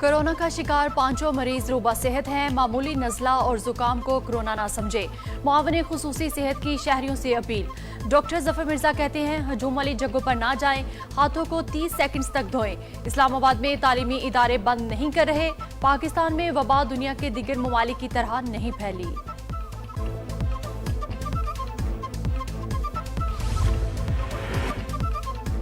Corona का शिकार पांचों मरीज रूबा सेहत हैं। मामूली नज़ला और जुकाम को कोरोना ना समझे। मुआवने खुसूसी सेहत की शहरियों से अपील। डॉक्टर जफर मिर्जा कहते हैं हजूम वाली जगहों पर ना जाएं, हाथों को 30 सेकंड्स तक धोएं। इस्लामाबाद में तालीमी इदारे बंद नहीं कर रहे। पाकिस्तान में वबा दुनिया के दीगर ममालिक की तरह नहीं फैली।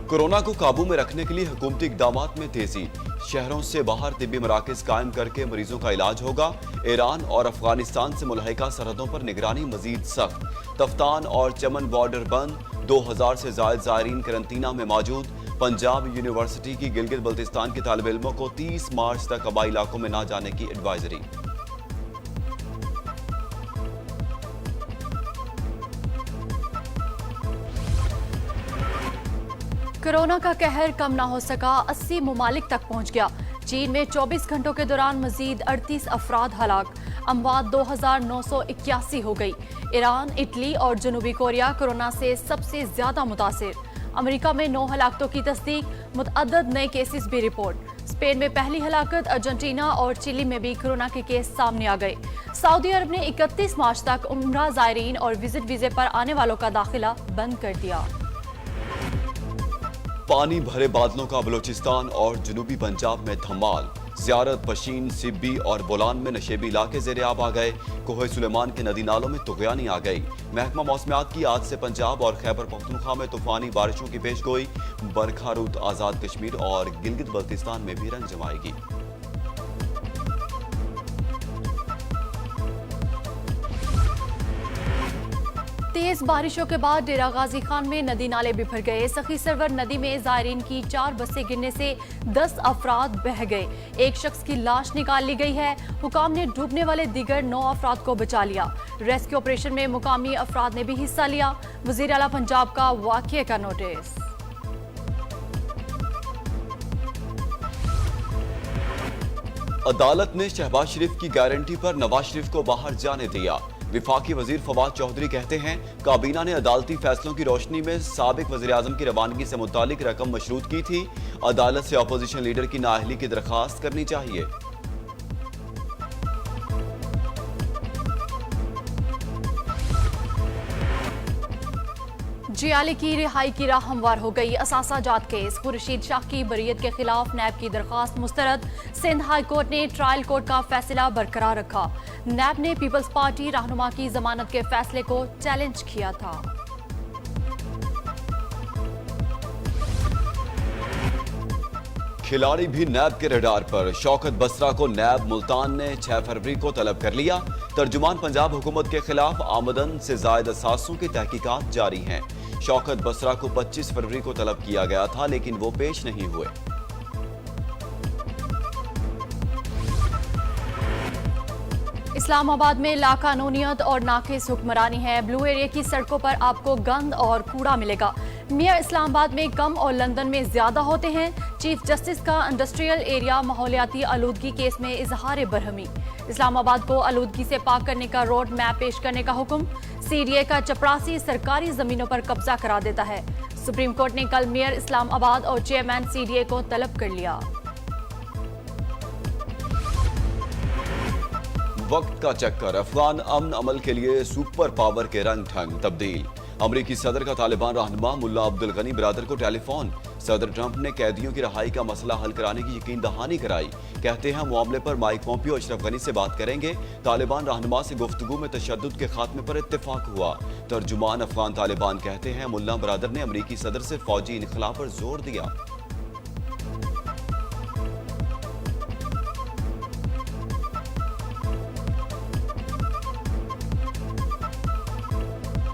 कोरोना को काबू में रखने के लिए हुकूमती इक़दामात में तेजी। शहरों से बाहर तिब्बी मराकज़ कायम करके मरीजों का इलाज होगा। ईरान और अफगानिस्तान से मुल्हिका सरहदों पर निगरानी मजीद सख्त। तफ्तान और चमन बॉर्डर बंद। 2000 से ज़ायद ज़ायरीन करंतना में मौजूद। पंजाब यूनिवर्सिटी की गिलगित बल्तिस्तान के तालिब इल्मों को 30 मार्च तक आबाई इलाकों में न जाने की एडवाइजरी। कोरोना का कहर कम ना हो सका, 80 ममालिक तक पहुंच गया। चीन में 24 घंटों के दौरान मजीद 38 अफराद हलाक। अमवात 2981 हो गई। ईरान, इटली और जनूबी कोरिया कोरोना से सबसे ज्यादा मुतासिर। अमेरिका में 9 हलाकतों की तस्दीक, मुतअद्दिद नए केसेस भी रिपोर्ट। स्पेन में पहली हलाकत। अर्जेंटीना और चिली में भी कोरोना के केस सामने आ गए। सऊदी अरब ने 31 मार्च तक उम्रा ज़ायरीन और विजिट वीजे पर आने वालों का दाखिला बंद कर दिया। पानी भरे बादलों का बलोचिस्तान और जनूबी पंजाब में धमाल। ज़ियारत, पशीन, सिब्बी और बोलान में नशेबी इलाके ज़ेरे आब आ गए। कोहे सुलेमान के नदी नालों में तुग़यानी आ गई। महकमा मौसमियात की आज से पंजाब और खैबर पख्तूनख्वा में तूफानी बारिशों की पेशगोई। बरखा रुत आज़ाद कश्मीर और गिलगित बल्तिस्तान में भी रंग जमाएगी। तेज बारिशों के बाद डेरा गाजी खान में नदी नाले बिफर गए। सखी सरवर नदी में ज़ायरीन की 4 बसें गिरने से 10 अफराद बह गए। एक शख्स की लाश निकाल ली गई है। हुकाम ने डूबने वाले दीगर 9 अफराद को बचा लिया। रेस्क्यू ऑपरेशन में मुकामी अफराद ने भी हिस्सा लिया। वज़ीर आला पंजाब का वाक़ये का नोटिस। अदालत ने शहबाज शरीफ की गारंटी पर नवाज शरीफ को बाहर जाने दिया। विफाकी वजीर फवाद चौधरी कहते हैं काबीना ने अदालती फैसलों की रोशनी में साबिक वज़ीर आज़म की रवानगी से मुतालिक रकम मशरूत की थी। अदालत से अपोजिशन लीडर की नाअहली की दरखास्त करनी चाहिए। जियाली की रिहाई की राह हमवार हो गई। असासा जात केस। खुर्शीद शाह की बरीयत के खिलाफ नैब की दरखास्त मुस्तरद। सिंध हाई कोर्ट ने ट्रायल कोर्ट का फैसला बरकरार रखा। नैब ने पीपल्स पार्टी रहनुमा की जमानत के फैसले को चैलेंज किया था। खिलाड़ी भी नैब के रडार पर। शौकत बसरा को नैब मुल्तान ने 6 फरवरी को तलब कर लिया। तर्जुमान पंजाब हुकूमत के खिलाफ आमदन से जायद असासों की तहकीकात जारी हैं। शौकत बसरा को 25 फरवरी को तलब किया गया था, लेकिन वो पेश नहीं हुए। इस्लामाबाद में लाकानूनियत और नाकिस हुक्मरानी है। ब्लू एरिया की सड़कों पर आपको गंद और कूड़ा मिलेगा। मियां इस्लामाबाद में कम और लंदन में ज्यादा होते हैं। चीफ जस्टिस का इंडस्ट्रियल एरिया माहौलियाती आलूदगी केस में इजहार बरहमी। इस्लामाबाद को आलूदगी से पाक करने का रोड मैप पेश करने का हुक्म। सीडीए का चपरासी सरकारी जमीनों पर कब्जा करा देता है। सुप्रीम कोर्ट ने कल मेयर इस्लामाबाद और चेयरमैन सीडीए को तलब कर लिया। वक्त का चक्कर। अफगान अमन अमल के लिए सुपर पावर के रंग ढंग तब्दील। अमरीकी सदर का तालिबान रहनुमा मुल्ला अब्दुल गनी बिरादर को टेलीफोन। सदर ट्रंप ने कैदियों की रहाई का मसला हल कराने की यकीन दहानी कराई। कहते हैं मामले पर माइक पोम्पियो अशरफ गनी से बात करेंगे। तालिबान रहनुमा से गुफ्तगू में तशद्दुद के खात्मे पर इत्तेफाक हुआ। तर्जुमान अफगान तालिबान कहते हैं मुल्ला बिरादर ने अमरीकी सदर से फौजी इनखला पर जोर दिया।